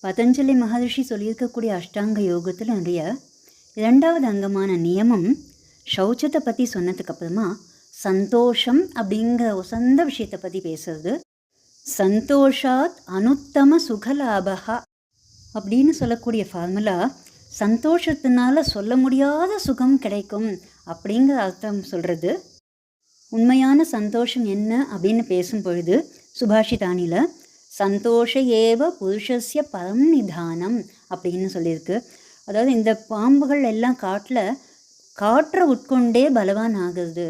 பதஞ்சலி மகரிஷி சொல்லியிருக்கக்கூடிய அஷ்டாங்க யோகத்தில் நிறைய 2வது அங்கமான நியமம் சௌச்சத்தை பற்றி சொன்னதுக்கு அப்புறமா சந்தோஷம் அப்படிங்கிற உசந்த விஷயத்தை பற்றி பேசுறது. சந்தோஷாத் அனுத்தம சுகலாபகா அப்படின்னு சொல்லக்கூடிய ஃபார்முலா சந்தோஷத்தினால சொல்ல முடியாத சுகம் கிடைக்கும் அப்படிங்கிற அர்த்தம் சொல்கிறது. உண்மையான சந்தோஷம் என்ன அப்படின்னு பேசும் பொழுது சுபாஷிதானியில் சந்தோஷ ஏவ புருஷஸ்ய பரம் நிதானம் அப்படின்னு சொல்லியிருக்கு. அதாவது இந்த பாம்புகள் எல்லாம் காற்றை உட்கொண்டே பலவான் ஆகுது.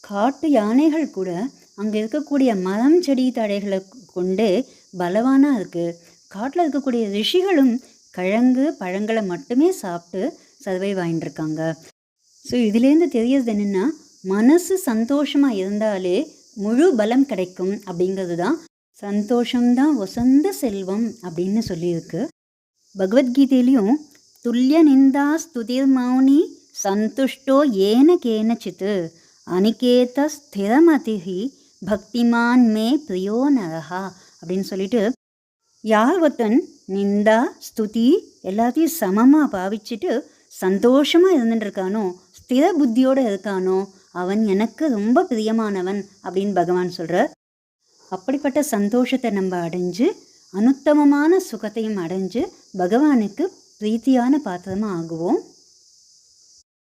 காட்டு யானைகள் கூட அங்கே இருக்கக்கூடிய மரம் செடி தடைகளை கொண்டே பலவானாக இருக்குது. காட்டில் இருக்கக்கூடிய ரிஷிகளும் கிழங்கு பழங்களை மட்டுமே சாப்பிட்டு சர்வை வாங்கிட்டுருக்காங்க. ஸோ இதுலேருந்து தெரியறது என்னென்னா, மனசு சந்தோஷமாக இருந்தாலே முழு பலம் கிடைக்கும் அப்படிங்கிறது தான். சந்தோஷம்தான் வசந்த செல்வம் அப்படின்னு சொல்லியிருக்கு. பகவத்கீதையிலையும் துல்லிய நிந்தா ஸ்துதிர் மௌனி சந்துஷ்டோ ஏன கேனச்சித்து அனிகேத ஸ்திரமதிஹி பக்திமான் மே பிரியோ நரஹா அப்படின்னு சொல்லிட்டு, யார் ஒருத்தன் நிந்தா ஸ்துதி எல்லாத்தையும் சமமாக பாவிச்சுட்டு சந்தோஷமாக இருந்துட்டுருக்கானோ, ஸ்திர புத்தியோடு இருக்கானோ, அவன் எனக்கு ரொம்ப பிரியமானவன் அப்படின்னு பகவான் சொல்கிறார். அப்படிப்பட்ட சந்தோஷத்தை நம்ம அடைஞ்சு அனுத்தமமான சுகத்தையும் அடைஞ்சு பகவானுக்கு பிரீத்தியான பாத்திரமாக ஆகுவோம்.